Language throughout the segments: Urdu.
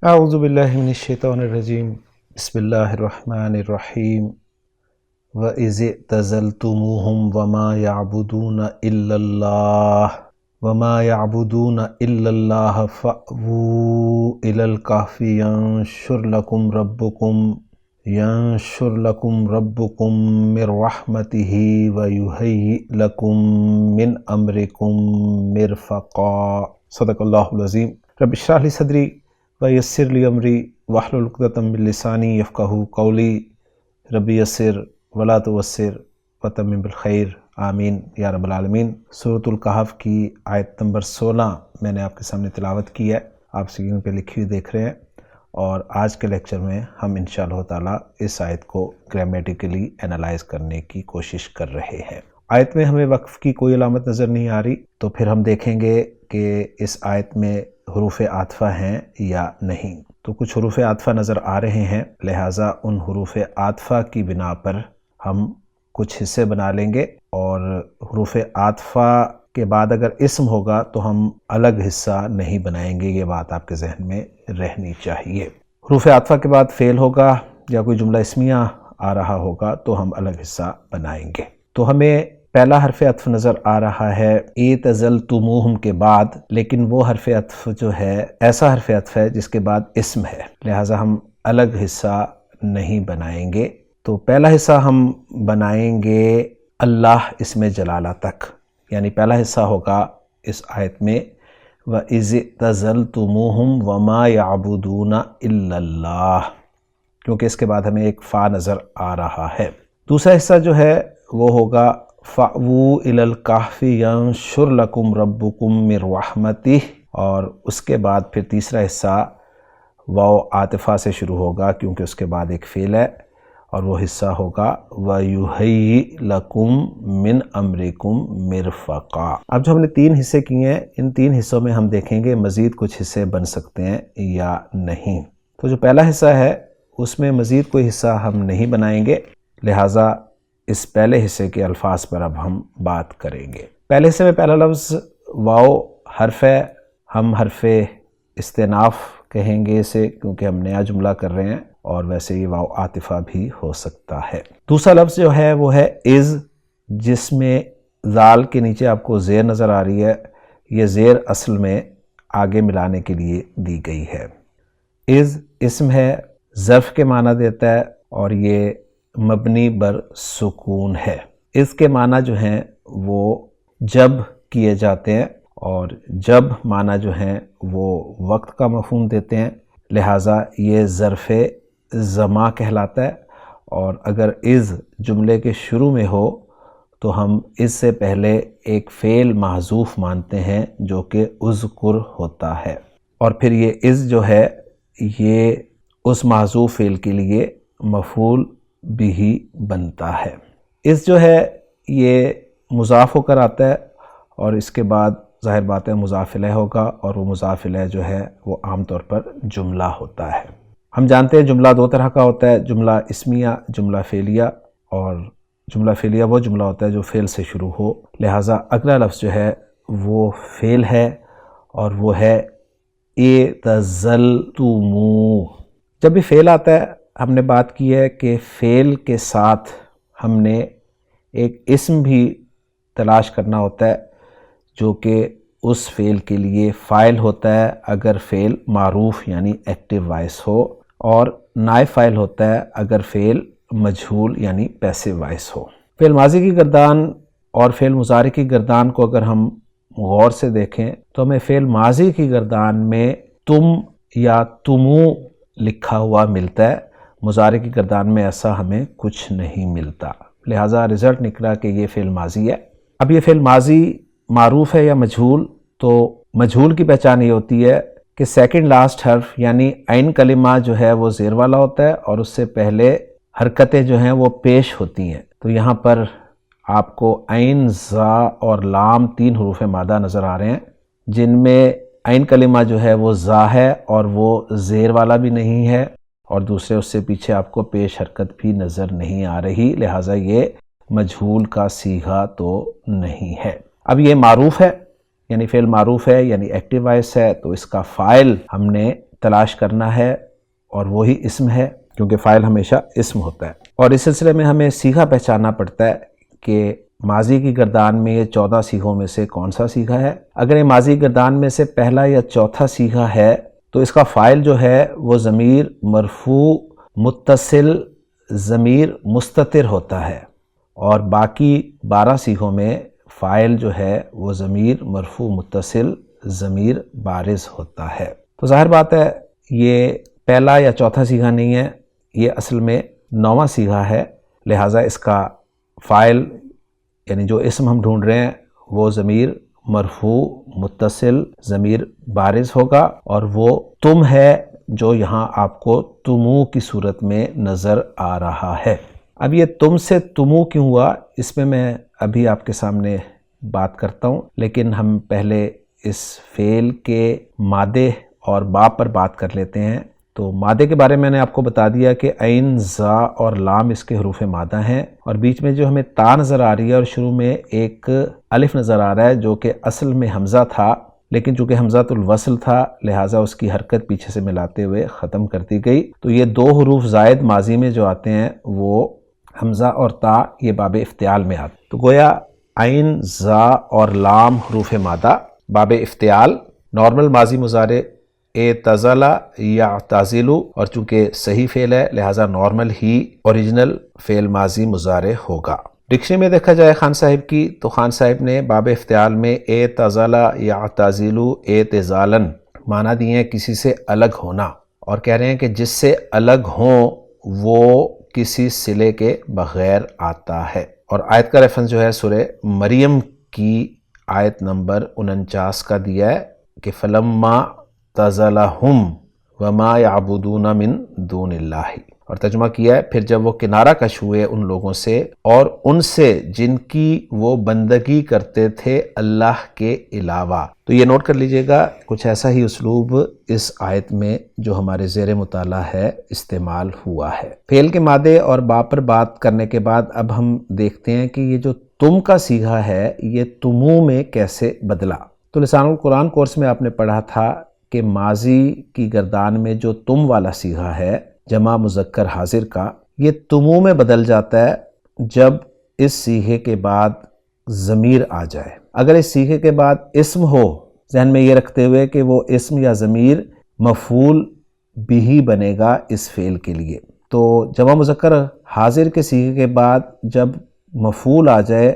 اعوذ باللہ من الشیطان الرجیم بسم اللہ الرحمن الرحیم وَإِذِ اعْتَزَلْتُمُوهُمْ وَمَا يَعْبُدُونَ إِلَّا اللَّهَ فَأْوُوا إِلَى الْكَهْفِ يَنشُرْ لَكُمْ رَبُّكُمْ مِنْ رَحْمَتِهِ وَيُهَيِّئْ لَكُمْ مِنْ أَمْرِكُمْ مِرْفَقًا صدق اللہ العظیم۔ رب اشرح لی صدری ویسر لی امری واحلل عقدۃ من لسانی یفقہوا قولی رب یسر ولا تعسر وتمم بالخیر آمین یا رب العالمین۔ سورۃ الکہف کی آیت نمبر 16 میں نے آپ کے سامنے تلاوت کی ہے، آپ اسکرین پہ لکھی ہوئی دیکھ رہے ہیں، اور آج کے لیکچر میں ہم انشاءاللہ تعالی اس آیت کو گرامیٹیکلی انالائز کرنے کی کوشش کر رہے ہیں۔ آیت میں ہمیں وقف کی کوئی علامت نظر نہیں آ رہی، تو پھر ہم دیکھیں گے کہ اس آیت میں حروف عاطفہ ہیں یا نہیں۔ تو کچھ حروف عاطفہ نظر آ رہے ہیں، لہٰذا ان حروف عاطفہ کی بنا پر ہم کچھ حصے بنا لیں گے، اور حروف عاطفہ کے بعد اگر اسم ہوگا تو ہم الگ حصہ نہیں بنائیں گے، یہ بات آپ کے ذہن میں رہنی چاہیے۔ حروف عاطفہ کے بعد فعل ہوگا یا کوئی جملہ اسمیہ آ رہا ہوگا تو ہم الگ حصہ بنائیں گے۔ تو ہمیں پہلا حرف عطف نظر آ رہا ہے اعتزلتموہم کے بعد، لیکن وہ حرف عطف جو ہے ایسا حرف عطف ہے جس کے بعد اسم ہے، لہٰذا ہم الگ حصہ نہیں بنائیں گے۔ تو پہلا حصہ ہم بنائیں گے اللہ اسم جلالہ تک، یعنی پہلا حصہ ہوگا اس آیت میں وَإِذِ اعْتَزَلْتُمُوهُمْ وَمَا يَعْبُدُونَ إِلَّا اللَّهَ، کیونکہ اس کے بعد ہمیں ایک فا نظر آ رہا ہے۔ دوسرا حصہ جو ہے وہ ہوگا فَأْوُوا إِلَى الْكَهْفِ يَنشُرْ لَكُمْ رَبُّكُمْ مِنْ رَحْمَتِهِ، اور اس کے بعد پھر تیسرا حصہ واو عاطفہ سے شروع ہوگا کیونکہ اس کے بعد ایک فعل ہے، اور وہ حصہ ہوگا وَيُهَيِّئْ لَكُمْ مِنْ أَمْرِكُمْ مِرْفَقًا۔ اب جو ہم نے تین حصے کیے ہیں، ان تین حصوں میں ہم دیکھیں گے مزید کچھ حصے بن سکتے ہیں یا نہیں۔ تو جو پہلا حصہ ہے اس میں مزید کوئی حصہ ہم نہیں بنائیں گے، لہٰذا اس پہلے حصے کے الفاظ پر اب ہم بات کریں گے۔ پہلے حصے میں پہلا لفظ واو حرف ہے، ہم حرف استئناف کہیں گے اسے کیونکہ ہم نیا جملہ کر رہے ہیں، اور ویسے یہ واو عاطفہ بھی ہو سکتا ہے۔ دوسرا لفظ جو ہے وہ ہے از، جس میں ذال کے نیچے آپ کو زیر نظر آ رہی ہے، یہ زیر اصل میں آگے ملانے کے لیے دی گئی ہے۔ از اسم ہے، ظرف کے معنی دیتا ہے، اور یہ مبنی بر سکون ہے۔ اس کے معنی جو ہیں وہ جب کیے جاتے ہیں، اور جب معنی جو ہیں وہ وقت کا مفہوم دیتے ہیں، لہٰذا یہ ظرف زمان کہلاتا ہے۔ اور اگر از جملے کے شروع میں ہو تو ہم اس سے پہلے ایک فعل محذوف مانتے ہیں جو کہ اذکر ہوتا ہے، اور پھر یہ از جو ہے یہ اس محذوف فعل کے لیے مفعول بھی بنتا ہے۔ اس جو ہے یہ مضاف ہو کر آتا ہے، اور اس کے بعد ظاہر بات ہے مضاف الیہ ہوگا، اور وہ مضاف الیہ جو ہے وہ عام طور پر جملہ ہوتا ہے۔ ہم جانتے ہیں جملہ دو طرح کا ہوتا ہے، جملہ اسمیہ، جملہ فعلیہ، اور جملہ فعلیہ وہ جملہ ہوتا ہے جو فعل سے شروع ہو، لہٰذا اگلا لفظ جو ہے وہ فعل ہے، اور وہ ہے اعتزلتموہ۔ جب بھی فعل آتا ہے ہم نے بات کی ہے کہ فعل کے ساتھ ہم نے ایک اسم بھی تلاش کرنا ہوتا ہے جو کہ اس فعل کے لیے فاعل ہوتا ہے اگر فعل معروف یعنی ایکٹیو وائس ہو، اور نائب فاعل ہوتا ہے اگر فعل مجہول یعنی پیسو وائس ہو۔ فعل ماضی کی گردان اور فعل مضارع کی گردان کو اگر ہم غور سے دیکھیں تو ہمیں فعل ماضی کی گردان میں تم یا تمو لکھا ہوا ملتا ہے، مضارع کی گردان میں ایسا ہمیں کچھ نہیں ملتا، لہٰذا رزلٹ نکلا کہ یہ فعل ماضی ہے۔ اب یہ فعل ماضی معروف ہے یا مجہول، تو مجہول کی پہچان یہ ہوتی ہے کہ سیکنڈ لاسٹ حرف یعنی عین کلمہ جو ہے وہ زیر والا ہوتا ہے، اور اس سے پہلے حرکتیں جو ہیں وہ پیش ہوتی ہیں۔ تو یہاں پر آپ کو عین، زا اور لام تین حروف مادہ نظر آ رہے ہیں، جن میں عین کلمہ جو ہے وہ زا ہے اور وہ زیر والا بھی نہیں ہے، اور دوسرے اس سے پیچھے آپ کو پیش حرکت بھی نظر نہیں آ رہی، لہٰذا یہ مجہول کا صیغہ تو نہیں ہے۔ اب یہ معروف ہے، یعنی فعل معروف ہے یعنی ایکٹیو وائس ہے، تو اس کا فاعل ہم نے تلاش کرنا ہے اور وہی اسم ہے، کیونکہ فاعل ہمیشہ اسم ہوتا ہے۔ اور اس سلسلے میں ہمیں صیغہ پہچاننا پڑتا ہے کہ ماضی کی گردان میں یہ 14 صیغوں میں سے کون سا صیغہ ہے۔ اگر یہ ماضی کی گردان میں سے پہلا یا چوتھا صیغہ ہے تو اس کا فاعل جو ہے وہ ضمیر مرفوع متصل ضمیر مستتر ہوتا ہے، اور باقی 12 صیغوں میں فاعل جو ہے وہ ضمیر مرفوع متصل ضمیر بارز ہوتا ہے۔ تو ظاہر بات ہے یہ پہلا یا چوتھا صیغہ نہیں ہے، یہ اصل میں 9واں صیغہ ہے، لہٰذا اس کا فاعل یعنی جو اسم ہم ڈھونڈ رہے ہیں وہ ضمیر مرفوع متصل ضمیر بارز ہوگا، اور وہ تم ہے جو یہاں آپ کو تمو کی صورت میں نظر آ رہا ہے۔ اب یہ تم سے تمو کیوں ہوا، اس میں ابھی آپ کے سامنے بات کرتا ہوں، لیکن ہم پہلے اس فعل کے مادے اور باب پر بات کر لیتے ہیں۔ تو مادے کے بارے میں نے آپ کو بتا دیا کہ عین، زا اور لام اس کے حروف مادہ ہیں، اور بیچ میں جو ہمیں تا نظر آ رہی ہے اور شروع میں ایک الف نظر آ رہا ہے جو کہ اصل میں حمزہ تھا، لیکن چونکہ حمزۃ الوصل تھا لہٰذا اس کی حرکت پیچھے سے ملاتے ہوئے ختم کر دی گئی۔ تو یہ 2 حروف زائد ماضی میں جو آتے ہیں وہ حمزہ اور تا، یہ باب افتعال میں آتے ہیں۔ تو گویا عین، زا اور لام حروف مادہ باب افتعال، نارمل ماضی مضارع اعتزل یعتزل، اور چونکہ صحیح فعل ہے لہٰذا نارمل ہی اوریجنل فعل ماضی مضارع ہوگا۔ ڈکشنری میں دیکھا جائے خان صاحب کی، تو خان صاحب نے باب افتعال میں اعتزل یعتزل اعتزالا معنی دیے ہیں کسی سے الگ ہونا، اور کہہ رہے ہیں کہ جس سے الگ ہوں وہ کسی صلے کے بغیر آتا ہے۔ اور آیت کا ریفرنس جو ہے سورہ مریم کی آیت نمبر 49 کا دیا ہے کہ فلما اعتزلہم وما یعبدون من دون اللہ، اور ترجمہ کیا ہے پھر جب وہ کنارہ کش ہوئے ان لوگوں سے اور ان سے جن کی وہ بندگی کرتے تھے اللہ کے علاوہ۔ تو یہ نوٹ کر لیجئے گا، کچھ ایسا ہی اسلوب اس آیت میں جو ہمارے زیر مطالعہ ہے استعمال ہوا ہے۔ فعل کے مادے اور باب پر بات کرنے کے بعد اب ہم دیکھتے ہیں کہ یہ جو تم کا صیغہ ہے یہ تمو میں کیسے بدلا۔ تو لسان القرآن کورس میں آپ نے پڑھا تھا کہ ماضی کی گردان میں جو تم والا صیغہ ہے جمع مذکر حاضر کا، یہ تمو میں بدل جاتا ہے جب اس صیغے کے بعد ضمیر آ جائے۔ اگر اس صیغے کے بعد اسم ہو، ذہن میں یہ رکھتے ہوئے کہ وہ اسم یا ضمیر مفعول بھی بنے گا اس فعل کے لیے، تو جمع مذکر حاضر کے صیغے کے بعد جب مفعول آ جائے،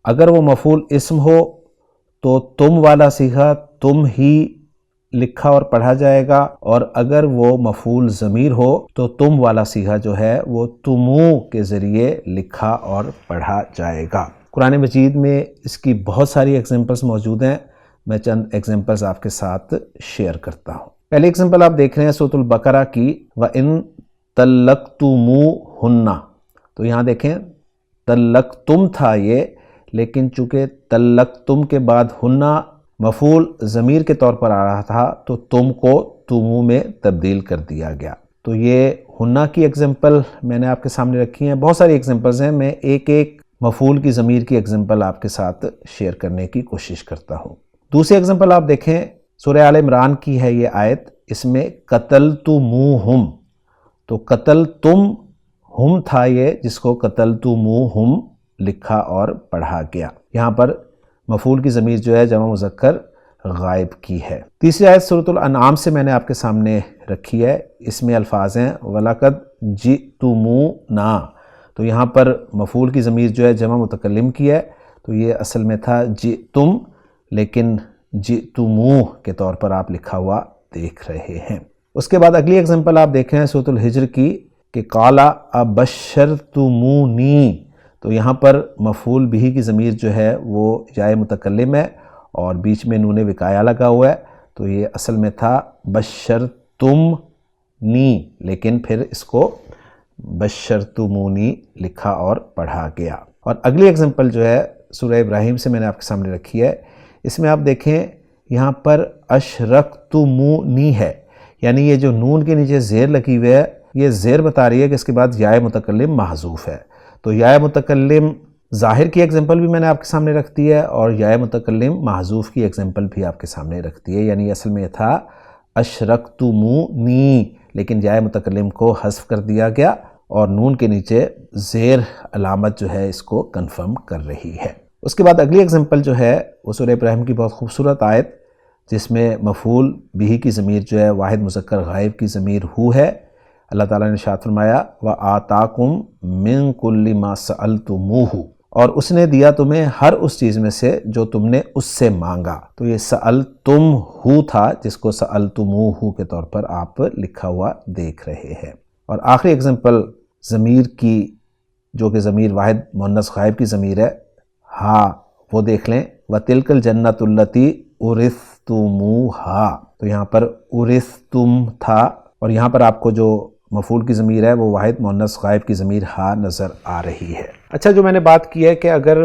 اگر وہ مفعول اسم ہو تو تم والا صیغہ تم ہی لکھا اور پڑھا جائے گا، اور اگر وہ مفعول ضمیر ہو تو تم والا صیغہ جو ہے وہ تمو کے ذریعے لکھا اور پڑھا جائے گا۔ قرآن مجید میں اس کی بہت ساری ایگزامپلز موجود ہیں، میں چند ایگزامپلز آپ کے ساتھ شیئر کرتا ہوں۔ پہلی ایگزامپل آپ دیکھ رہے ہیں سورۃ البقرہ کی، وَإِن طَلَّقْتُمُوهُنَّ، تو یہاں دیکھیں طلقتم تھا یہ، لیکن چونکہ طلقتم کے بعد ہنہ مفعول ضمیر کے طور پر آ رہا تھا تو تم کو تمو میں تبدیل کر دیا گیا۔ تو یہ ہنہ کی ایگزامپل میں نے آپ کے سامنے رکھی ہیں، بہت ساری ایگزامپلز ہیں، میں ایک ایک مفعول کی ضمیر کی ایگزامپل آپ کے ساتھ شیئر کرنے کی کوشش کرتا ہوں۔ دوسری ایگزامپل آپ دیکھیں سورہ آل عمران کی ہے یہ آیت، اس میں قتلتموہم، تو قتلتم ہم تھا یہ جس کو قتلتموہم لکھا اور پڑھا گیا، یہاں پر مفعول کی ضمیر جو ہے جمع مذکر غائب کی ہے۔ تیسری آیت سورۃ الانعام سے میں نے آپ کے سامنے رکھی ہے، اس میں الفاظ ہیں وَلَقَدْ جِئْتُمُونَا، تو یہاں پر مفعول کی ضمیر جو ہے جمع متکلم کی ہے، تو یہ اصل میں تھا جئتم، لیکن جئتمو کے طور پر آپ لکھا ہوا دیکھ رہے ہیں۔ اس کے بعد اگلی ایگزامپل آپ دیکھ رہے ہیں سورۃ الحجر کی کہ قَالَ أَبَشَّرْتُمُونِی، تو یہاں پر مفعول بھی کی ضمیر جو ہے وہ جائے متکلم ہے اور بیچ میں نون وقایہ لگا ہوا ہے، تو یہ اصل میں تھا بشرتم نی، لیکن پھر اس کو بشرتمونی لکھا اور پڑھا گیا۔ اور اگلی ایگزامپل جو ہے سورہ ابراہیم سے میں نے آپ کے سامنے رکھی ہے، اس میں آپ دیکھیں یہاں پر اشرکتمونی ہے، یعنی یہ جو نون کے نیچے زیر لگی ہوئی ہے یہ زیر بتا رہی ہے کہ اس کے بعد یا متکلم محذوف ہے، تو یا متکلم ظاہر کی ایگزامپل بھی میں نے آپ کے سامنے رکھ دی ہے اور یا متکلم محذوف کی ایگزامپل بھی آپ کے سامنے رکھ دی ہے، یعنی اصل میں یہ تھا اشرکتمونی، لیکن جائے متکلم کو حذف کر دیا گیا اور نون کے نیچے زیر علامت جو ہے اس کو کنفرم کر رہی ہے۔ اس کے بعد اگلی اگزامپل جو ہے وہ سورہ ابراہیم کی بہت خوبصورت آیت، جس میں مفعول بہ کی ضمیر جو ہے واحد مذکر غائب کی ضمیر ہو ہے۔ اللہ تعالیٰ نے ارشاد فرمایا وَآتَاكُم مِّن كُلِّ مَا سَأَلْتُمُوهُ، اور اس نے دیا تمہیں ہر اس چیز میں سے جو تم نے اس سے مانگا۔ تو یہ سألتم ہو تھا، جس کو سألتموہ کے طور پر آپ لکھا ہوا دیکھ رہے ہیں۔ اور آخری اگزامپل ضمیر کی، جو کہ ضمیر واحد مؤنث غائب کی ضمیر ہے، ہاں، وہ دیکھ لیں وَتِلْكَ الْجَنَّةُ الَّتِي اُورِثْتُمُوهَا، تو یہاں پر اُورِثْتُم تھا، اور یہاں پر آپ کو جو مفعول کی ضمیر ہے وہ واحد مؤنث غائب کی ضمیر ہا نظر آ رہی ہے۔ اچھا، جو میں نے بات کی ہے کہ اگر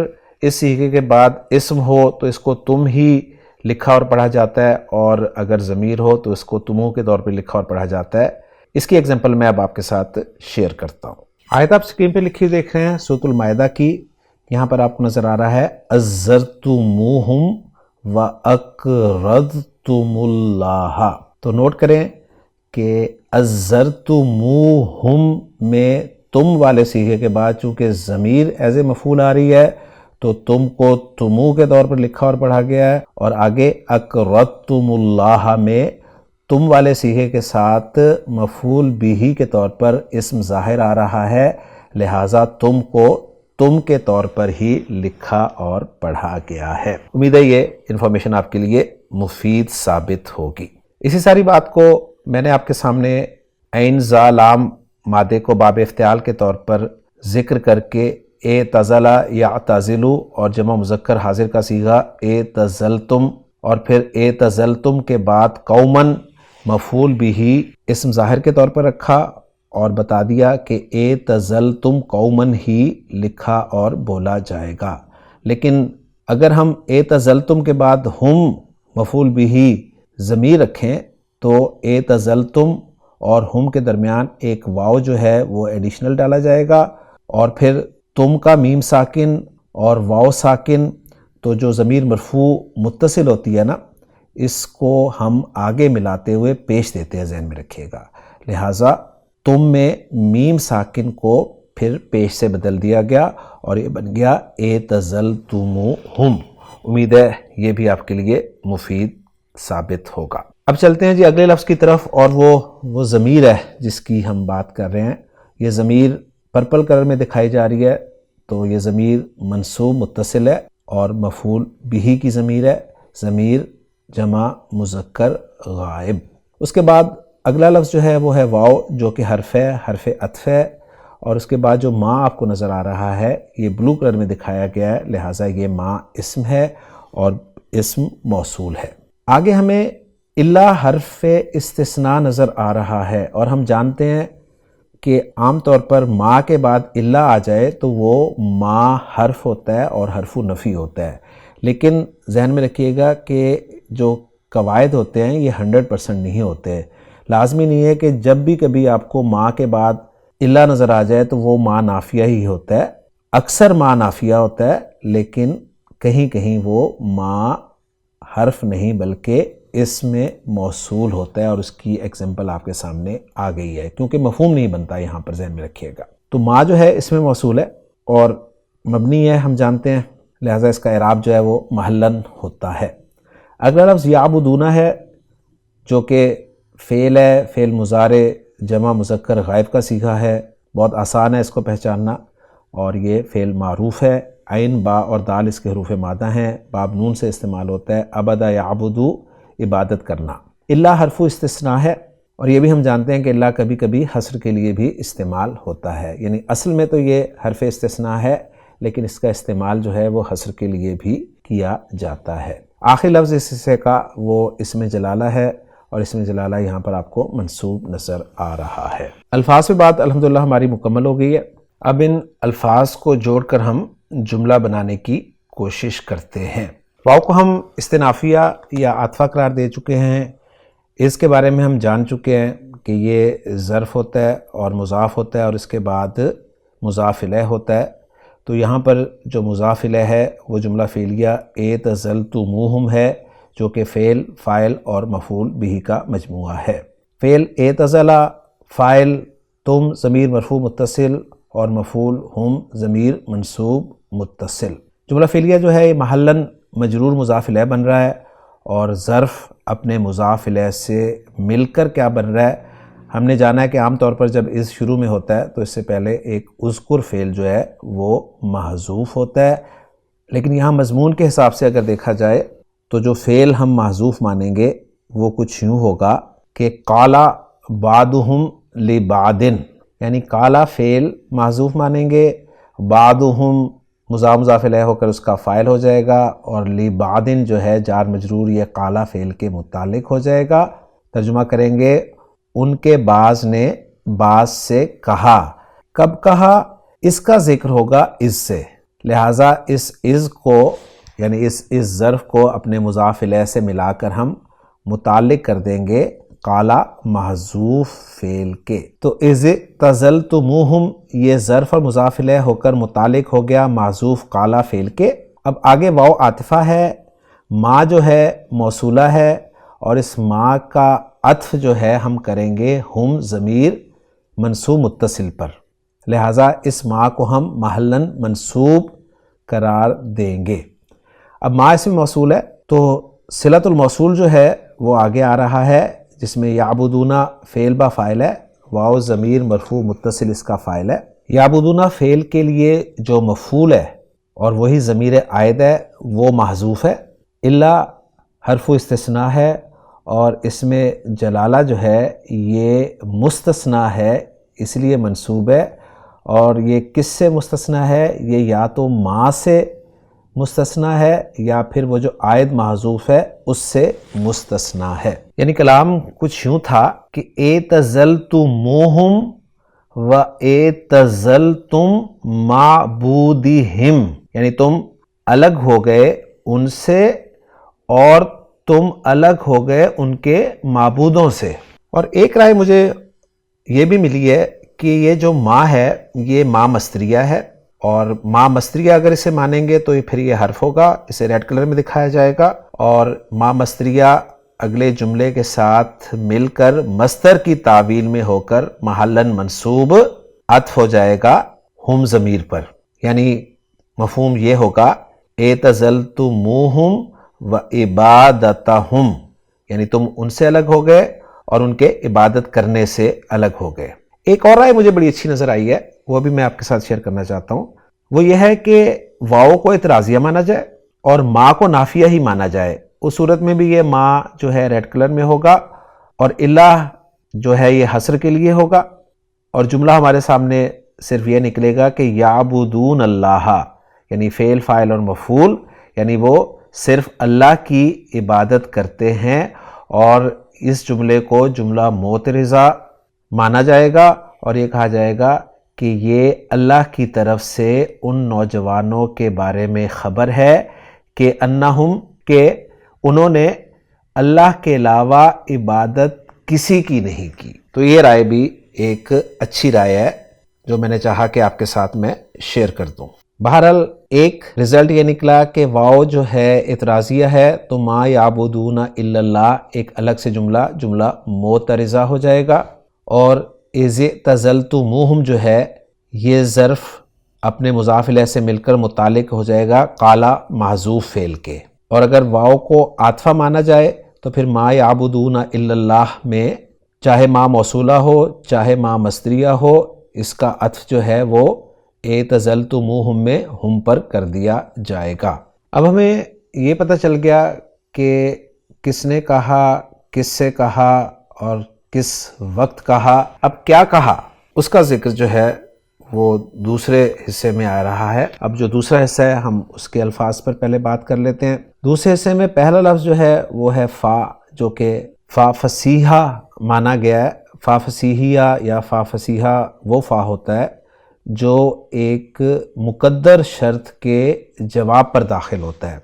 اس صیغے کے بعد اسم ہو تو اس کو تم ہی لکھا اور پڑھا جاتا ہے، اور اگر ضمیر ہو تو اس کو تمہو کے طور پہ لکھا اور پڑھا جاتا ہے۔ اس کی ایگزامپل میں اب آپ کے ساتھ شیئر کرتا ہوں۔ آیت آپ اسکرین پہ لکھی دیکھ رہے ہیں سورۃ المائدہ کی، یہاں پر آپ کو نظر آ رہا ہے اَزَّرْتُمُوهُمْ وَأَقْرَضْتُمُ اللَّهَ، تو نوٹ کریں کہ اَزَّرْتُمُوهُمْ میں تم والے صیغے کے بعد چونکہ ضمیر ایز اے مفعول آ رہی ہے تو تم کو تمو کے طور پر لکھا اور پڑھا گیا ہے، اور آگے اقرضتم اللہ میں تم والے صیغے کے ساتھ مفعول بہ کے طور پر اسم ظاہر آ رہا ہے، لہٰذا تم کو تم کے طور پر ہی لکھا اور پڑھا گیا ہے۔ امید ہے یہ انفارمیشن آپ کے لیے مفید ثابت ہوگی۔ اسی ساری بات کو میں نے آپ کے سامنے عین زا لام مادے کو باب افتعال کے طور پر ذکر کر کے اعتزلا یعتزلو اور جمع مذکر حاضر کا صیغہ اعتزلتم، اور پھر اعتزلتم کے بعد قومن مفعول بہ اسم ظاہر کے طور پر رکھا، اور بتا دیا کہ اعتزلتم قومن ہی لکھا اور بولا جائے گا۔ لیکن اگر ہم اعتزلتم کے بعد ہم مفعول بہ ضمیر رکھیں تو اعتزلتم اور ہم کے درمیان ایک واو جو ہے وہ ایڈیشنل ڈالا جائے گا، اور پھر تم کا میم ساکن اور واو ساکن، تو جو ضمیر مرفوع متصل ہوتی ہے نا، اس کو ہم آگے ملاتے ہوئے پیش دیتے ہیں، ذہن میں رکھیے گا۔ لہٰذا تم میں میم ساکن کو پھر پیش سے بدل دیا گیا اور یہ بن گیا اعتزلتموہم۔ امید ہے یہ بھی آپ کے لیے مفید ثابت ہوگا۔ اب چلتے ہیں جی اگلے لفظ کی طرف، اور وہ ضمیر ہے جس کی ہم بات کر رہے ہیں۔ یہ ضمیر پرپل کلر میں دکھائی جا رہی ہے، تو یہ ضمیر منصوب متصل ہے اور مفعول بہ کی ضمیر ہے، ضمیر جمع مذکر غائب۔ اس کے بعد اگلا لفظ جو ہے وہ ہے واو، جو کہ حرف عطف ہے، اور اس کے بعد جو ماں آپ کو نظر آ رہا ہے یہ بلو کلر میں دکھایا گیا ہے، لہٰذا یہ ماں اسم ہے اور اسم موصول ہے۔ آگے ہمیں الا حرف استثناء نظر آ رہا ہے، اور ہم جانتے ہیں کہ عام طور پر ما کے بعد الا آ جائے تو وہ ما حرف ہوتا ہے اور حرف نفی ہوتا ہے، لیکن ذہن میں رکھیے گا کہ جو قواعد ہوتے ہیں یہ 100% نہیں ہوتے۔ لازمی نہیں ہے کہ جب بھی کبھی آپ کو ما کے بعد الا نظر آ جائے تو وہ ما نافیہ ہی ہوتا ہے، اکثر ما نافیہ ہوتا ہے، لیکن کہیں کہیں وہ ما حرف نہیں بلکہ اسم موصول ہوتا ہے، اور اس کی ایگزامپل آپ کے سامنے آ گئی ہے، کیونکہ مفہوم نہیں بنتا یہاں پر، ذہن میں رکھیے گا۔ تو ما جو ہے اسم موصول ہے اور مبنی ہے، ہم جانتے ہیں، لہٰذا اس کا اعراب جو ہے وہ محلن ہوتا ہے۔ اگلا لفظ یعبدون ہے، جو کہ فعل ہے، فعل مضارع جمع مذکر غائب کا صیغہ ہے، بہت آسان ہے اس کو پہچاننا، اور یہ فعل معروف ہے۔ عین با اور دال اس کے حروف مادہ ہیں، باب نون سے استعمال ہوتا ہے، عبد یعبدو عبادت کرنا۔ الا حرف استثناء ہے، اور یہ بھی ہم جانتے ہیں کہ الا کبھی کبھی حصر کے لیے بھی استعمال ہوتا ہے، یعنی اصل میں تو یہ حرف استثناء ہے لیکن اس کا استعمال جو ہے وہ حصر کے لیے بھی کیا جاتا ہے۔ آخری لفظ اس حصے کا وہ اسم جلالہ ہے، اور اسم جلالہ یہاں پر آپ کو منصوب نظر آ رہا ہے۔ الفاظ پہ بات الحمدللہ ہماری مکمل ہو گئی ہے۔ اب ان الفاظ کو جوڑ کر ہم جملہ بنانے کی کوشش کرتے ہیں۔ واو کو ہم استنافیہ یا عاطفہ قرار دے چکے ہیں، اس کے بارے میں ہم جان چکے ہیں کہ یہ ظرف ہوتا ہے اور مضاف ہوتا ہے، اور اس کے بعد مضاف الیہ ہوتا ہے۔ تو یہاں پر جو مضاف الیہ ہے وہ جملہ فعلیہ اعتزلتموہم ہے، جو کہ فعل، فاعل اور مفعول بہ کا مجموعہ ہے۔ فعل اعتزل، فاعل تم ضمیر مرفوع متصل اور مفعول ہم ضمیر منصوب متصل۔ جملہ فعلیہ جو ہے یہ محلاً مجرور مضاف الیہ بن رہا ہے، اور ظرف اپنے مضاف الیہ سے مل کر کیا بن رہا ہے؟ ہم نے جانا ہے کہ عام طور پر جب اس شروع میں ہوتا ہے تو اس سے پہلے ایک اذکر فعل جو ہے وہ محذوف ہوتا ہے، لیکن یہاں مضمون کے حساب سے اگر دیکھا جائے تو جو فعل ہم محذوف مانیں گے وہ کچھ یوں ہوگا کہ قال بعضهم لبعض، یعنی قال فعل محذوف مانیں گے، بعضهم مضاف الیہ ہو کر اس کا فاعل ہو جائے گا، اور لبعض جو ہے جار مجرور یہ قال فعل کے متعلق ہو جائے گا۔ ترجمہ کریں گے ان کے بعض نے بعض سے کہا۔ کب کہا؟ اس کا ذکر ہوگا اس سے، لہٰذا اس کو یعنی اس ظرف کو اپنے مضاف الیہ سے ملا کر ہم متعلق کر دیں گے قال محذوف فعل کے۔ تو اذ اعتزلتموہم یہ ظرف اور مضاف الیہ ہو کر متعلق ہو گیا محذوف قال فعل کے۔ اب آگے واو عاطفہ ہے، ما جو ہے موصولہ ہے، اور اس ما کا عطف جو ہے ہم کریں گے ہم ضمیر منصوب متصل پر، لہٰذا اس ما کو ہم محلاً منصوب قرار دیں گے۔ اب ما اسم موصول ہے تو صلۃ الموصول جو ہے وہ آگے آ رہا ہے، جس میں یعبدون فعل با فاعل ہے، واو ضمیر مرفوع متصل اس کا فاعل ہے۔ یعبدون فعل کے لیے جو مفعول ہے اور وہی ضمیر عائد ہے وہ محذوف ہے، الا حرف استثناء ہے، اور اس میں جلالہ جو ہے یہ مستثنیٰ ہے اس لیے منصوب ہے، اور یہ کس سے مستثنیٰ ہے؟ یہ یا تو ما سے مستثنیٰ ہے یا پھر وہ جو عائد محذوف ہے اس سے مستثنیٰ ہے۔ یعنی کلام کچھ یوں تھا کہ اعتزلتموہم و اعتزلتم معبودہم، یعنی تم الگ ہو گئے ان سے اور تم الگ ہو گئے ان کے معبودوں سے۔ اور ایک رائے مجھے یہ بھی ملی ہے کہ یہ جو ما ہے یہ ما مصدریہ ہے، اور ما مصدریہ اگر اسے مانیں گے تو پھر یہ حرف ہوگا، اسے ریڈ کلر میں دکھایا جائے گا، اور ما مصدریہ اگلے جملے کے ساتھ مل کر مصدر کی تعویل میں ہو کر محلاً منصوب عطف ہو جائے گا ہم ضمیر پر، یعنی مفہوم یہ ہوگا اعتزلتموہم و عبادتہم، یعنی تم ان سے الگ ہو گئے اور ان کے عبادت کرنے سے الگ ہو گئے۔ ایک اور رائے مجھے بڑی اچھی نظر آئی ہے، وہ بھی میں آپ کے ساتھ شیئر کرنا چاہتا ہوں۔ وہ یہ ہے کہ واؤ کو اعتراضیہ مانا جائے اور ما کو نافیہ ہی مانا جائے، اس صورت میں بھی یہ ما جو ہے ریڈ کلر میں ہوگا، اور الہ جو ہے یہ حصر کے لیے ہوگا، اور جملہ ہمارے سامنے صرف یہ نکلے گا کہ یعبدون اللہ، یعنی فعل فاعل اور مفعول، یعنی وہ صرف اللہ کی عبادت کرتے ہیں، اور اس جملے کو جملہ معترضہ مانا جائے گا، اور یہ کہا جائے گا کہ یہ اللہ کی طرف سے ان نوجوانوں کے بارے میں خبر ہے کہ انہم کہ انہوں نے اللہ کے علاوہ عبادت کسی کی نہیں کی۔ تو یہ رائے بھی ایک اچھی رائے ہے جو میں نے چاہا کہ آپ کے ساتھ میں شیئر کر دوں۔ بہرحال ایک رزلٹ یہ نکلا کہ واؤ جو ہے اعتراضیہ ہے تو ما یعبدون الا اللہ ایک الگ سے جملہ معترضہ ہو جائے گا، اور اذ اعتزلتموہم جو ہے یہ ظرف اپنے مضاف الیہ سے مل کر متعلق ہو جائے گا قال محذوف فعل کے، اور اگر واؤ کو عاطفہ مانا جائے تو پھر ما یعبدون الا اللہ میں چاہے ما موصولہ ہو چاہے ما مصدریہ ہو، اس کا عطف جو ہے وہ اعتزلتموہم میں ہم پر کر دیا جائے گا۔ اب ہمیں یہ پتہ چل گیا کہ کس نے کہا، کس سے کہا اور کس وقت کہا۔ اب کیا کہا اس کا ذکر جو ہے وہ دوسرے حصے میں آ رہا ہے۔ اب جو دوسرا حصہ ہے ہم اس کے الفاظ پر پہلے بات کر لیتے ہیں۔ دوسرے حصے میں پہلا لفظ جو ہے وہ ہے فا، جو کہ فا فصیحہ مانا گیا ہے۔ فا فصیحیہ یا فا فصیحہ وہ فا ہوتا ہے جو ایک مقدر شرط کے جواب پر داخل ہوتا ہے،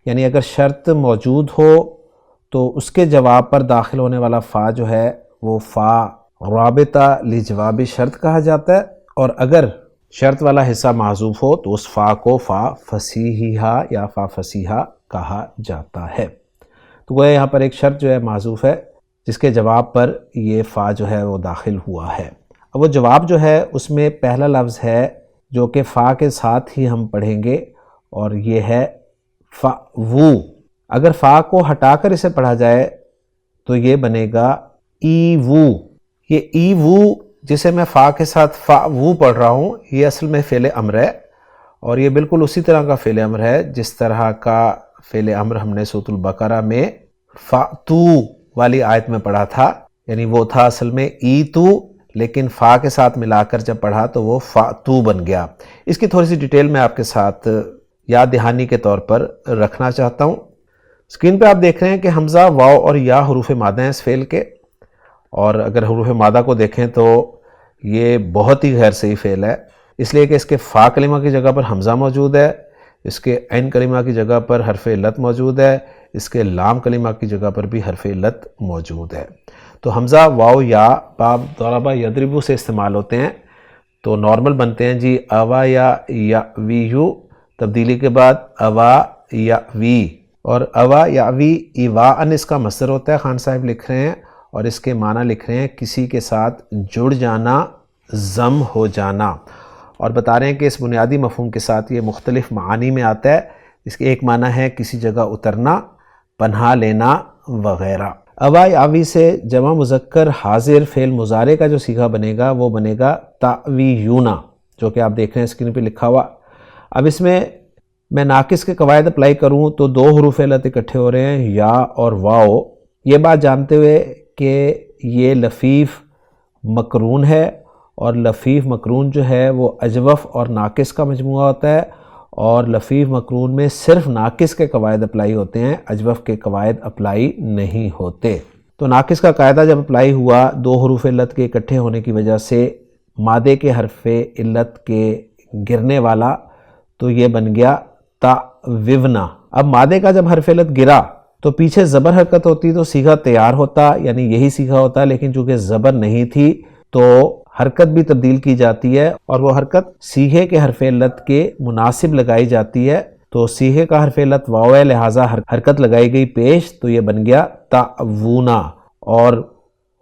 یعنی اگر شرط موجود ہو تو اس کے جواب پر داخل ہونے والا فا جو ہے وہ فا رابطہ لجواب شرط کہا جاتا ہے، اور اگر شرط والا حصہ محذوف ہو تو اس فا کو فا فصیحہ یا فا فصیحہ کہا جاتا ہے۔ تو گویا یہاں پر ایک شرط جو ہے محذوف ہے جس کے جواب پر یہ فا جو ہے وہ داخل ہوا ہے۔ اب وہ جواب جو ہے اس میں پہلا لفظ ہے جو کہ فا کے ساتھ ہی ہم پڑھیں گے، اور یہ ہے فَوُ۔ اگر فا کو ہٹا کر اسے پڑھا جائے تو یہ بنے گا ایوو۔ یہ ایوو جسے میں فا کے ساتھ فَوُ پڑھ رہا ہوں، یہ اصل میں فعل امر ہے، اور یہ بالکل اسی طرح کا فعل امر ہے جس طرح کا فعل امر ہم نے سورۃ البقرہ میں فَأْتُو والی آیت میں پڑھا تھا، یعنی وہ تھا اصل میں ایتو، لیکن فا کے ساتھ ملا کر جب پڑھا تو وہ فَأْتُو بن گیا۔ اس کی تھوڑی سی ڈیٹیل میں آپ کے ساتھ یاد دہانی کے طور پر رکھنا چاہتا ہوں۔ اسکرین پہ آپ دیکھ رہے ہیں کہ حمزہ، واو اور یا حروف مادہ ہیں اس فعل کے، اور اگر حروف مادہ کو دیکھیں تو یہ بہت ہی غیر صحیح فعل ہے، اس لیے کہ اس کے فا کلمہ کی جگہ پر حمزہ موجود ہے، اس کے عین کلمہ کی جگہ پر حرف علت موجود ہے، اس کے لام کلمہ کی جگہ پر بھی حرف علت موجود ہے۔ تو حمزہ، واو، یا باب ضربہ یضربو سے استعمال ہوتے ہیں، تو نارمل بنتے ہیں جی اوا یا ویو، تبدیلی کے بعد اوا یا وی، اور اوا یا وی ایواً اس کا مصدر ہوتا ہے، خان صاحب لکھ رہے ہیں، اور اس کے معنی لکھ رہے ہیں کسی کے ساتھ جڑ جانا، ضم ہو جانا، اور بتا رہے ہیں کہ اس بنیادی مفہوم کے ساتھ یہ مختلف معانی میں آتا ہے۔ اس کے ایک معنی ہے کسی جگہ اترنا، پناہ لینا وغیرہ۔ اوا یا وی سے جمع مذکر حاضر فعل مضارع کا جو صیغہ بنے گا وہ بنے گا تاویونا، جو کہ آپ دیکھ رہے ہیں اسکرین پہ لکھا ہوا۔ اب اس میں ناقص کے قواعد اپلائی کروں تو دو حروف علت اکٹھے ہو رہے ہیں، یا اور واو، یہ بات جانتے ہوئے کہ یہ لفیف مقرون ہے، اور لفیف مقرون جو ہے وہ اجوف اور ناقص کا مجموعہ ہوتا ہے، اور لفیف مقرون میں صرف ناقص کے قواعد اپلائی ہوتے ہیں، اجوف کے قواعد اپلائی نہیں ہوتے۔ تو ناقص کا قاعدہ جب اپلائی ہوا دو حروف علت کے اکٹھے ہونے کی وجہ سے مادے کے حرف علت کے گرنے والا، تو یہ بن گیا تاویونا۔ اب مادے کا جب حرف علت گرا تو پیچھے زبر حرکت ہوتی تو صیغہ تیار ہوتا، یعنی یہی صیغہ ہوتا، لیکن چونکہ زبر نہیں تھی تو حرکت بھی تبدیل کی جاتی ہے، اور وہ حرکت صیغے کے حرف علت کے مناسب لگائی جاتی ہے۔ تو صیغے کا حرف علت واو ہے، لہٰذا حرکت لگائی گئی پیش، تو یہ بن گیا تاوونا، اور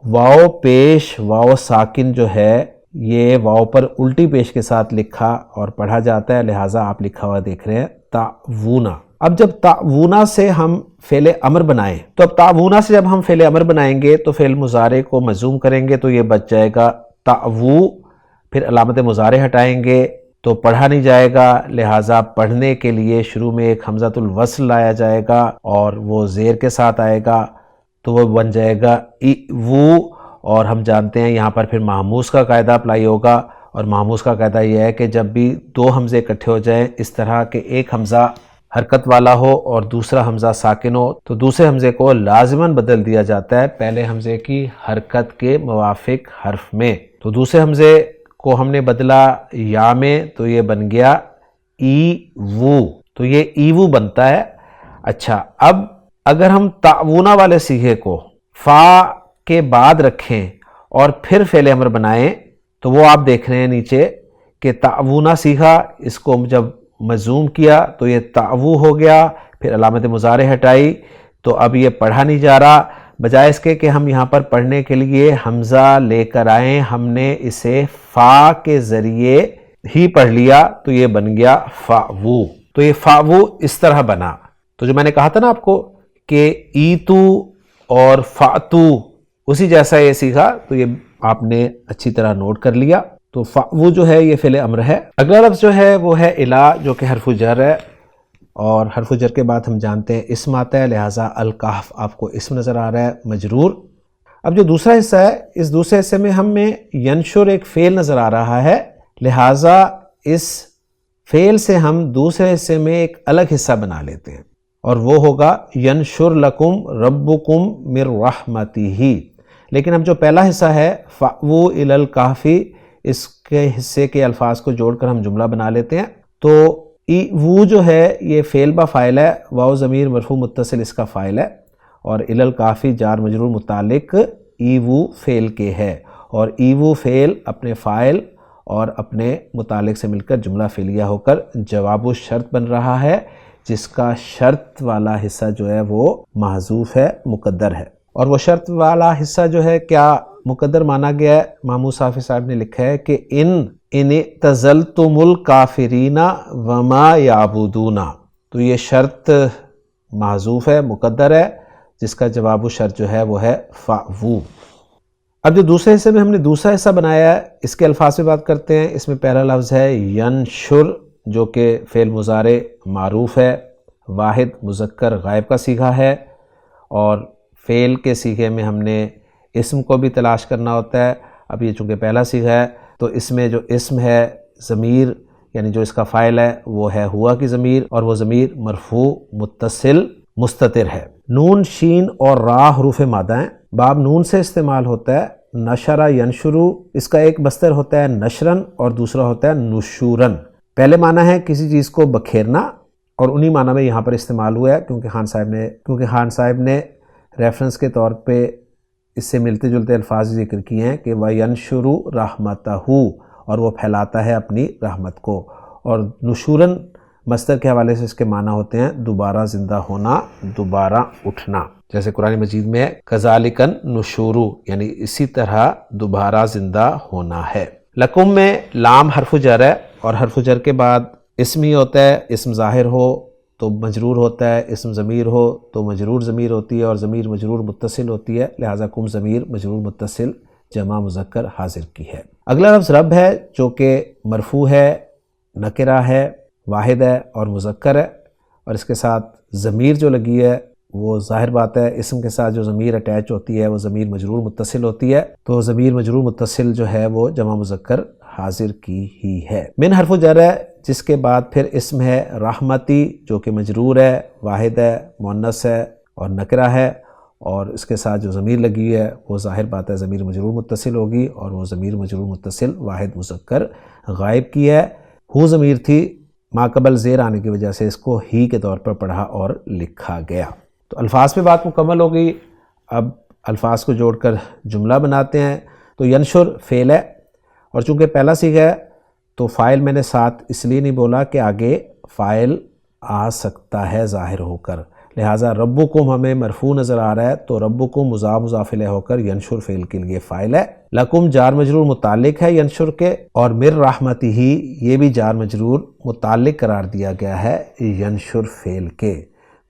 واو پیش واو ساکن جو ہے یہ واو پر الٹی پیش کے ساتھ لکھا اور پڑھا جاتا ہے، لہٰذا آپ لکھا ہوا دیکھ رہے ہیں تاوونا۔ اب جب تاوونا سے ہم فعل امر بنائیں، تو اب تاوونا سے جب ہم فعل امر بنائیں گے تو فعل مضارع کو مجزوم کریں گے تو یہ بچ جائے گا تاوو، پھر علامت مضارع ہٹائیں گے تو پڑھا نہیں جائے گا، لہٰذا پڑھنے کے لیے شروع میں ایک حمزۃ الوصل لایا جائے گا اور وہ زیر کے ساتھ آئے گا، تو وہ بن جائے گا ایوو، اور ہم جانتے ہیں یہاں پر پھر محموس کا قاعدہ اپلائی ہوگا، اور محموس کا قاعدہ یہ ہے کہ جب بھی دو حمزے اکٹھے ہو جائیں اس طرح کہ ایک حمزہ حرکت والا ہو اور دوسرا حمزہ ساکن ہو، تو دوسرے حمزے کو لازماً بدل دیا جاتا ہے پہلے حمزے کی حرکت کے موافق حرف میں۔ تو دوسرے حمزے کو ہم نے بدلا یا میں، تو یہ بن گیا ایوو، تو یہ ایوو بنتا ہے۔ اچھا، اب اگر ہم تعونا والے صیغے کو فا کے بعد رکھیں اور پھر فعل امر بنائیں تو وہ آپ دیکھ رہے ہیں نیچے کہ تعونا صیغہ، اس کو جب مجزوم کیا تو یہ تعوو ہو گیا، پھر علامت مضارع ہٹائی تو اب یہ پڑھا نہیں جا رہا، بجائے اس کے کہ ہم یہاں پر پڑھنے کے لیے حمزہ لے کر آئیں، ہم نے اسے فا کے ذریعے ہی پڑھ لیا تو یہ بن گیا فاوو۔ تو یہ فاوو اس طرح بنا، تو جو میں نے کہا تھا نا آپ کو کہ ایتو اور فاتو اسی جیسا یہ سیکھا، تو یہ آپ نے اچھی طرح نوٹ کر لیا۔ تو فاوو جو ہے یہ فعل امر ہے۔ اگلا لفظ جو ہے وہ ہے الا، جو کہ حرف جر ہے، اور حرف جر کے بعد ہم جانتے ہیں اسم آتا ہے، لہٰذا الکہف آپ کو اسم نظر آ رہا ہے مجرور۔ اب جو دوسرا حصہ ہے، اس دوسرے حصے میں ہمیں ینشر ایک فعل نظر آ رہا ہے، لہٰذا اس فعل سے ہم دوسرے حصے میں ایک الگ حصہ بنا لیتے ہیں، اور وہ ہوگا ینشر لکم ربکم من رحمتہ۔ لیکن اب جو پہلا حصہ ہے فاوو الی الکہف، اس کے حصے کے الفاظ کو جوڑ کر ہم جملہ بنا لیتے ہیں۔ تو وہ جو ہے یہ فعل با فاعل ہے، واو ضمیر مرفوع متصل اس کا فاعل ہے، اور الی الکہف جار مجرور متعلق ایوو فعل کے ہے، اور ایوو فعل اپنے فاعل اور اپنے متعلق سے مل کر جملہ فعلیہ ہو کر جواب الشرط بن رہا ہے، جس کا شرط والا حصہ جو ہے وہ محذوف ہے، مقدر ہے۔ اور وہ شرط والا حصہ جو ہے کیا مقدر مانا گیا ہے؟ محمود صافی صاحب نے لکھا ہے کہ ان اعتزلتم الکافرین وما یعبدون، تو یہ شرط محذوف ہے، مقدر ہے، جس کا جواب و شرط جو ہے وہ ہے فَعْوُو۔ اب جو دوسرے حصے میں ہم نے دوسرا حصہ بنایا ہے، اس کے الفاظ پہ بات کرتے ہیں۔ اس میں پہلا لفظ ہے ینشر، جو کہ فعل مضارع معروف ہے، واحد مذکر غائب کا صیغہ ہے، اور فعل کے صیغے میں ہم نے اسم کو بھی تلاش کرنا ہوتا ہے۔ اب یہ چونکہ پہلا صیغہ ہے تو اس میں جو اسم ہے، ضمیر یعنی جو اس کا فاعل ہے وہ ہے ہوا کی ضمیر، اور وہ ضمیر مرفوع متصل مستتر ہے۔ نون شین اور را حروف مادہ ہیں، باب نون سے استعمال ہوتا ہے۔ نشرہ ینشرو، اس کا ایک مصدر ہوتا ہے نشرن اور دوسرا ہوتا ہے نشورن۔ پہلے معنی ہے کسی چیز کو بکھیرنا، اور انہی معنی میں یہاں پر استعمال ہوا ہے کیونکہ خان صاحب نے ریفرنس کے طور پہ اس سے ملتے جلتے الفاظ ذکر کیے ہیں کہ وَيَنشُرُ رَحْمَتَهُ، اور وہ پھیلاتا ہے اپنی رحمت کو۔ اور نشورن مصدر کے حوالے سے اس کے معنی ہوتے ہیں دوبارہ زندہ ہونا، دوبارہ اٹھنا، جیسے قرآن مجید میں کذالک النشور، یعنی اسی طرح دوبارہ زندہ ہونا ہے۔ لکم میں لام حرف جر ہے، اور حرف جر کے بعد اسم ہی ہوتا ہے، اسم ظاہر ہو تو مجرور ہوتا ہے، اسم ضمیر ہو تو مجرور ضمیر ہوتی ہے، اور ضمیر مجرور متصل ہوتی ہے، لہٰذا کم ضمیر مجرور متصل جمع مذکر حاضر کی ہے۔ اگلا لفظ رب ہے، جو کہ مرفوع ہے، نکرہ ہے، واحد ہے اور مذکر ہے، اور اس کے ساتھ ضمیر جو لگی ہے وہ ظاہر بات ہے، اسم کے ساتھ جو ضمیر اٹیچ ہوتی ہے وہ ضمیر مجرور متصل ہوتی ہے، تو ضمیر مجرور متصل جو ہے وہ جمع مذکر حاضر کی ہی ہے۔ من حرف جر ہے، جس کے بعد پھر اسم ہے رحمتی، جو کہ مجرور ہے، واحد ہے، مؤنث ہے اور نکرہ ہے، اور اس کے ساتھ جو ضمیر لگی ہے وہ ظاہر بات ہے ضمیر مجرور متصل ہوگی، اور وہ ضمیر مجرور متصل واحد مذکر غائب کی ہے۔ ہو ضمیر تھی، ما قبل زیر آنے کی وجہ سے اس کو ہی کے طور پر پڑھا اور لکھا گیا۔ تو الفاظ پہ بات مکمل ہو گئی، اب الفاظ کو جوڑ کر جملہ بناتے ہیں۔ تو ینشر فعل ہے، اور چونکہ پہلا صیغہ ہے تو فاعل میں نے ساتھ اس لیے نہیں بولا کہ آگے فاعل آ سکتا ہے ظاہر ہو کر، لہٰذا ربکم ہمیں مرفوع نظر آ رہا ہے تو ربکم مضاف مضاف الیہ ہو کر ینشر فعل کے لیے فاعل ہے۔ لکم جار مجرور متعلق ہے ینشر کے، اور مر رحمتہ یہ بھی جار مجرور متعلق قرار دیا گیا ہے ینشر فعل کے۔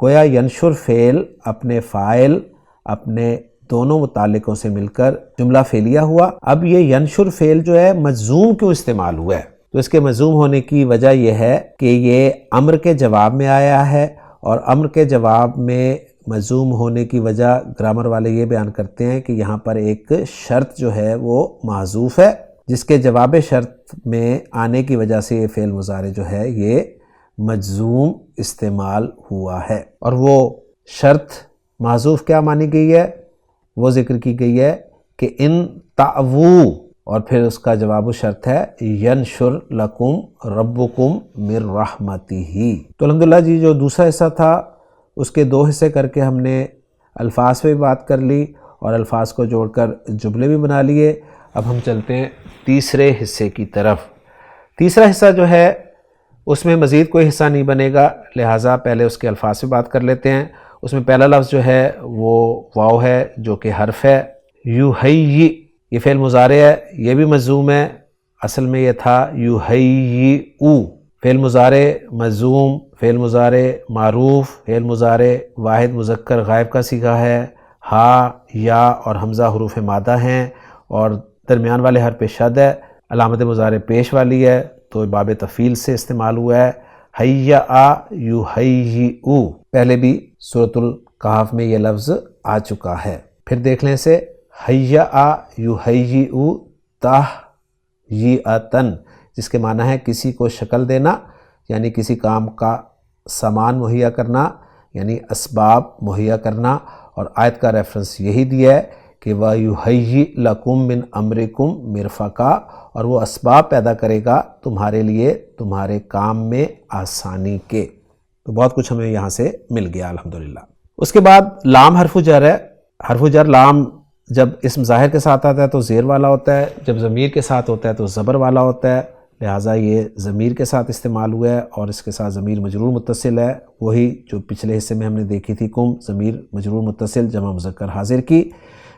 گویا ینشر فعل اپنے فاعل اپنے دونوں متعلقوں سے مل کر جملہ فعلیہ ہوا۔ اب یہ ینشر فعل جو ہے مجزوم کیوں استعمال ہوا ہے؟ تو اس کے مجزوم ہونے کی وجہ یہ ہے کہ یہ امر کے جواب میں آیا ہے، اور امر کے جواب میں مجزوم ہونے کی وجہ گرامر والے یہ بیان کرتے ہیں کہ یہاں پر ایک شرط جو ہے وہ محذوف ہے، جس کے جواب شرط میں آنے کی وجہ سے یہ فعل مضارع جو ہے یہ مجزوم استعمال ہوا ہے۔ اور وہ شرط محذوف کیا مانی گئی ہے؟ وہ ذکر کی گئی ہے کہ ان تعوو، اور پھر اس کا جواب و شرط ہے ینشر لکم ربکم من رحمتہ۔ تو الحمدللہ جی جو دوسرا حصہ تھا اس کے دو حصے کر کے ہم نے الفاظ پہ بھی بات کر لی اور الفاظ کو جوڑ کر جملے بھی بنا لیے۔ اب ہم چلتے ہیں تیسرے حصے کی طرف۔ تیسرا حصہ جو ہے اس میں مزید کوئی حصہ نہیں بنے گا، لہٰذا پہلے اس کے الفاظ پہ بات کر لیتے ہیں۔ اس میں پہلا لفظ جو ہے وہ واو ہے، جو کہ حرف ہے۔ یحیی، یہ فعل مضارع ہے، یہ بھی مجزوم ہے، اصل میں یہ تھا یحیئو، فعل مضارع مجزوم، فعل مضارع معروف، فعل مضارع واحد مذکر غائب کا صیغہ ہے، ہا، یا اور حمزہ حروف مادہ ہیں، اور درمیان والے حرف شد ہے، علامت مضارع پیش والی ہے، تو باب تفعیل سے استعمال ہوا ہے۔ حیّا یحیئو، پہلے بھی سورۃ الکہف میں یہ لفظ آ چکا ہے۔ پھر دیکھ لیں اسے، حیّا یحیئو تحیئۃً، جس کے معنی ہے کسی کو شکل دینا، یعنی کسی کام کا سامان مہیا کرنا، یعنی اسباب مہیا کرنا، اور آیت کا ریفرنس یہی دیا ہے کہ وَيُهَيِّئْ لَكُم مِّنْ أَمْرِكُم مِّرْفَقًا، اور وہ اسباب پیدا کرے گا تمہارے لیے تمہارے کام میں آسانی کے۔ تو بہت کچھ ہمیں یہاں سے مل گیا الحمدللہ۔ اس کے بعد لام حرف جر ہے۔ حرف جر لام جب اسم ظاہر کے ساتھ آتا ہے تو زیر والا ہوتا ہے، جب ضمیر کے ساتھ ہوتا ہے تو زبر والا ہوتا ہے۔ لہٰذا یہ ضمیر کے ساتھ استعمال ہوا ہے اور اس کے ساتھ ضمیر مجرور متصل ہے، وہی جو پچھلے حصے میں ہم نے دیکھی تھی کم ضمیر مجرور متصل جمع مذکر حاضر کی۔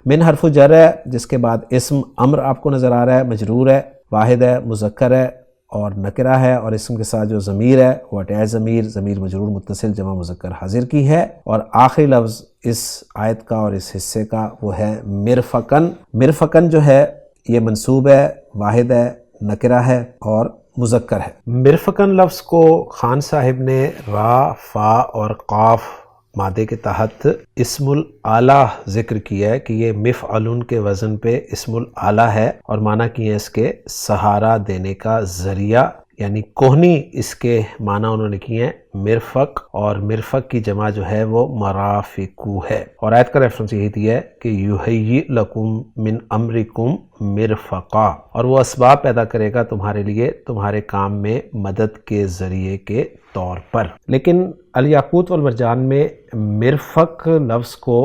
من حرف جر ہے جس کے بعد اسم امر آپ کو نظر آ رہا ہے، مجرور ہے، واحد ہے، مذکر ہے اور نکرہ ہے، اور اسم کے ساتھ جو ضمیر ہے وہ اٹیچ ضمیر مجرور متصل جمع مذکر حاضر کی ہے۔ اور آخری لفظ اس آیت کا اور اس حصے کا وہ ہے مرفقن۔ مرفقن جو ہے یہ منصوب ہے، واحد ہے، نکرہ ہے اور مذکر ہے۔ مرفقن لفظ کو خان صاحب نے را، فا اور قاف مادے کے تحت اسم الاعلیٰ ذکر کیا ہے کہ یہ مفعلن کے وزن پہ اسم الاعلیٰ ہے، اور معنی کی ہے اس کے سہارا دینے کا ذریعہ، یعنی کوہنی اس کے معنی انہوں نے کیے ہیں مرفق، اور مرفق کی جمع جو ہے وہ مرافقو ہے، اور آیت کا ریفرنس یہی دیا ہے کہ یحیی لکم من امرکم مرفقا، اور وہ اسباب پیدا کرے گا تمہارے لیے تمہارے کام میں مدد کے ذریعے کے طور پر۔ لیکن الیاقوت والمرجان میں مرفق لفظ کو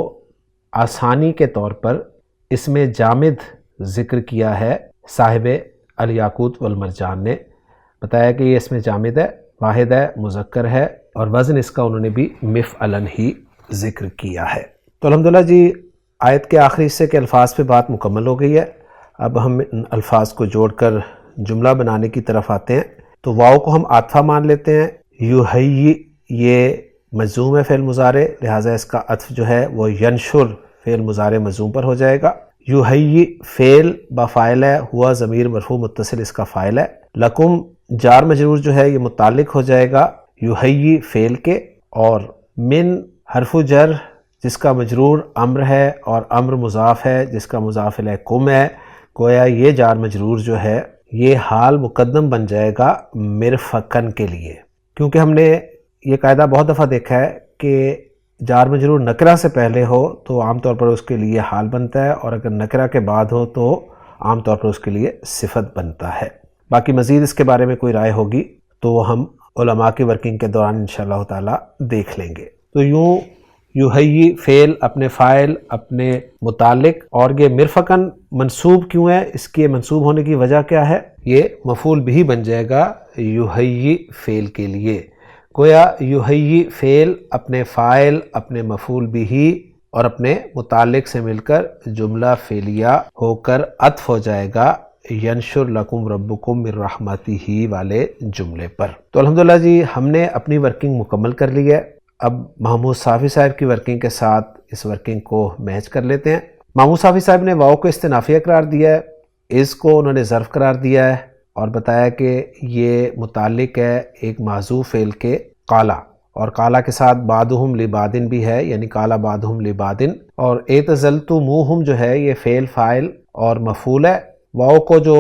آسانی کے طور پر اس میں جامد ذکر کیا ہے صاحب الیاقوت والمرجان نے، بتایا کہ یہ اس میں جامد ہے، واحد ہے، مذکر ہے، اور وزن اس کا انہوں نے بھی مفعلن ہی ذکر کیا ہے۔ تو الحمدللہ جی آیت کے آخری حصے کے الفاظ پہ بات مکمل ہو گئی ہے۔ اب ہم ان الفاظ کو جوڑ کر جملہ بنانے کی طرف آتے ہیں۔ تو واو کو ہم عاطفہ مان لیتے ہیں، یحیی یہ مجزوم ہے فعل مضارع، لہٰذا اس کا عطف جو ہے وہ ینشر فعل مضارع مجزوم پر ہو جائے گا۔ یحیی فعل بفاعل ہے، ہوا ضمیر مرفوع متصل اس کا فاعل ہے۔ لکم جار مجرور جو ہے یہ متعلق ہو جائے گا یحیی فعل کے، اور من حرف جر جس کا مجرور امر ہے اور امر مضاف ہے جس کا مضاف الیہ کم ہے، گویا یہ جار مجرور جو ہے یہ حال مقدم بن جائے گا مرفقن کے لیے، کیونکہ ہم نے یہ قاعدہ بہت دفعہ دیکھا ہے کہ جار مجرور نکرہ سے پہلے ہو تو عام طور پر اس کے لیے حال بنتا ہے، اور اگر نکرہ کے بعد ہو تو عام طور پر اس کے لیے صفت بنتا ہے۔ باقی مزید اس کے بارے میں کوئی رائے ہوگی تو وہ ہم علماء کی ورکنگ کے دوران انشاءاللہ تعالی دیکھ لیں گے۔ تو یوں یحیی فعل اپنے فاعل اپنے متعلق، اور یہ مرفقن منصوب کیوں ہے، اس کے منصوب ہونے کی وجہ کیا ہے، یہ مفعول بھی بن جائے گا یحیی فعل کے لیے، گویا یحیی فعل اپنے فاعل اپنے مفعول بھی اور اپنے متعلق سے مل کر جملہ فعلیہ ہو کر عطف ہو جائے گا ینشر لکم ربکم من رحمتہ والے جملے پر۔ تو الحمدللہ جی ہم نے اپنی ورکنگ مکمل کر لی ہے۔ اب محمود صافی صاحب کی ورکنگ کے ساتھ اس ورکنگ کو میچ کر لیتے ہیں۔ محمود صافی صاحب نے واو کو استنافیہ قرار دیا ہے، اس کو انہوں نے ظرف قرار دیا ہے، اور بتایا کہ یہ متعلق ہے ایک محذوف فعل کے قالا، اور قالا کے ساتھ بعدہم لبعدن بھی ہے، یعنی قالا بعدہم لبعدن، اور اعتزلتموہم جو ہے یہ فعل فاعل اور مفعول ہے۔ واو کو جو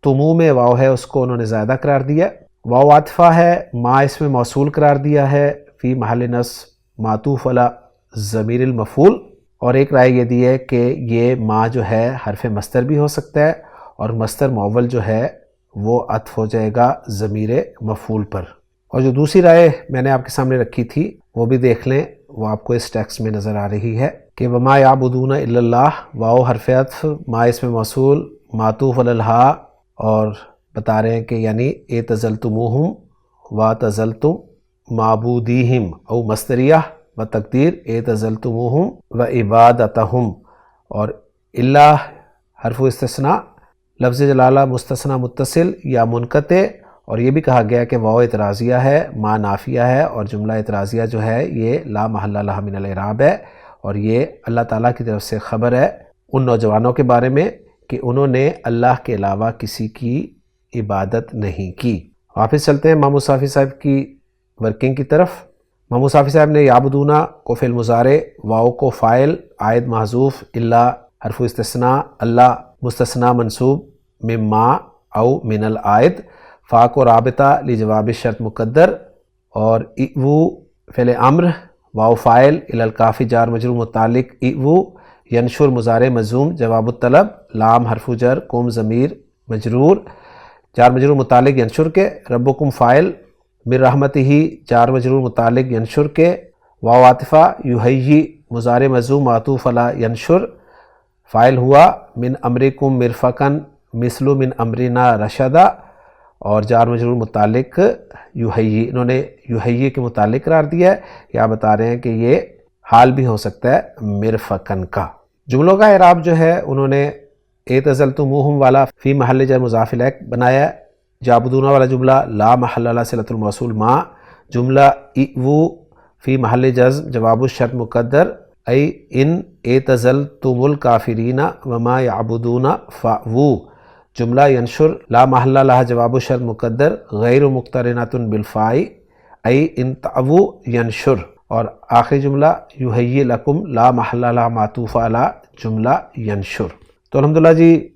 تمو میں واو ہے اس کو انہوں نے زائدہ قرار دیا، واو عاطفہ ہے، ما اس میں موصول قرار دیا ہے فی محل نصب معطوف علی ضمیر المفعول، اور ایک رائے یہ دی ہے کہ یہ ما جو ہے حرف مصدر بھی ہو سکتا ہے، اور مصدر معول جو ہے وہ عطف ہو جائے گا ضمیر مفعول پر۔ اور جو دوسری رائے میں نے آپ کے سامنے رکھی تھی وہ بھی دیکھ لیں، وہ آپ کو اس ٹیکسٹ میں نظر آ رہی ہے کہ وما یعبدون الا اللہ، واو حرف عطف، ما اس میں موصول، معطوف علی الہا، اور بتا رہے ہیں کہ یعنی اعتزلتموہم واعتزلتم معبودیہم او مصدریہ و تقدیر اعتزلتموہم و عبادتہم، اور اللہ حرف استثناء، لفظ جلالہ مستثنی متصل یا منقطع، اور یہ بھی کہا گیا کہ واو اعتراضیہ ہے، ما نافیہ ہے، اور جملہ اعتراضیہ جو ہے یہ لا محل لہا من الاعراب ہے، اور یہ اللہ تعالیٰ کی طرف سے خبر ہے ان نوجوانوں کے بارے میں کہ انہوں نے اللہ کے علاوہ کسی کی عبادت نہیں کی۔ واپس چلتے ہیں محمود صافی صاحب کی ورکنگ کی طرف۔ محمود صافی صاحب نے یعبدونا کو فعل مضارع، واو کو فاعل، عائد محذوف، اللہ حرف استثناء، اللہ مستثنی منصوب، مما او من العائد، فا کو رابطہ لجواب شرط مقدر، اور ایو فعل امر، واو فاعل، الالکافی جار مجرور متعلق ایو، ینشر مضارع مجزوم جواب الطلب، لام حرف جر، کم ضمیر مجرور جار مجرور متعلق ینشر کے، ربکم فاعل، من رحمتہ جار مجرور متعلق ینشر کے، واو عاطفہ، یحیی مضارع مجزوم معطوف علی ینشر، فاعل ہوا من امرکم مرفقن مثل من امرنا رشدا، اور جار مجرور متعلق یحیی، انہوں نے یحیی کے متعلق قرار دیا ہے، یا بتا رہے ہیں کہ یہ حال بھی ہو سکتا ہے مرفقن کا۔ جملوں کا اعراب جو ہے انہوں نے اعتزلتموہم والا فی محل جر مضاف الیہ بنایا ہے، جعبدون والا جملہ لا محل لہ صلۃ الموصول ما، جملہ ایو فی محل جزم جواب الشرط مقدر ای ان اعتزلتم الکافرین وما یعبدون فاوو، جملہ ینشر لا محل لہ جواب الشرط مقدر غیر مقترنۃ بالفاء ای ان تعوو ینشر، اور آخری جملہ یحیی لکم لا محل لہ معطوف علی جملہ ینشر۔ تو الحمدللہ جی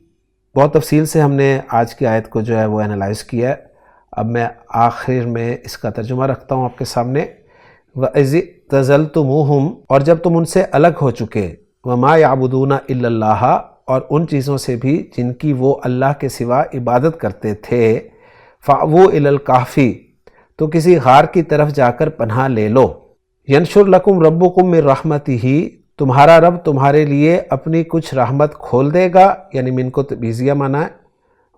بہت تفصیل سے ہم نے آج کی آیت کو جو ہے وہ انالائز کیا ہے۔ اب میں آخر میں اس کا ترجمہ رکھتا ہوں آپ کے سامنے۔ وَإِذِ اعْتَزَلْتُمُوهُمْ، اور جب تم ان سے الگ ہو چکے، وَمَا يَعْبُدُونَ إِلَّا اللَّهَ، اور ان چیزوں سے بھی جن کی وہ اللہ کے سوا عبادت کرتے تھے، فَأْوُوا إِلَى الْكَهْفِ، تو کسی غار کی طرف جا کر پناہ لے لو، يَنْشُرْ لَكُمْ رَبُّكُمْ مِنْ رَحْمَتِهِ، تمہارا رب تمہارے لیے اپنی کچھ رحمت کھول دے گا، یعنی من کو تبعیضیہ معنی ہے،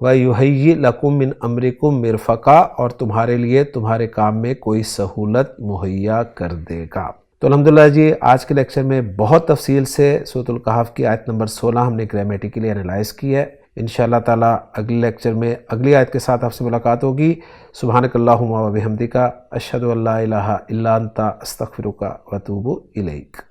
وَيُهَيِّئْ لَكُمْ مِنْ أَمْرِكُمْ مِرْفَقًا، اور تمہارے لیے تمہارے کام میں کوئی سہولت مہیا کر دے گا۔ تو الحمدللہ جی آج کے لیکچر میں بہت تفصیل سے سورۃ الکہف کی آیت نمبر 16 ہم نے گرامیٹیکلی انالائز کی ہے۔ انشاءاللہ تعالیٰ اگلے لیکچر میں اگلی آیت کے ساتھ آپ سے ملاقات ہوگی۔ سبحانک اللہم و بحمدک، اشہد ان لا الہ الا انت، استغفرک و اتوب الیک۔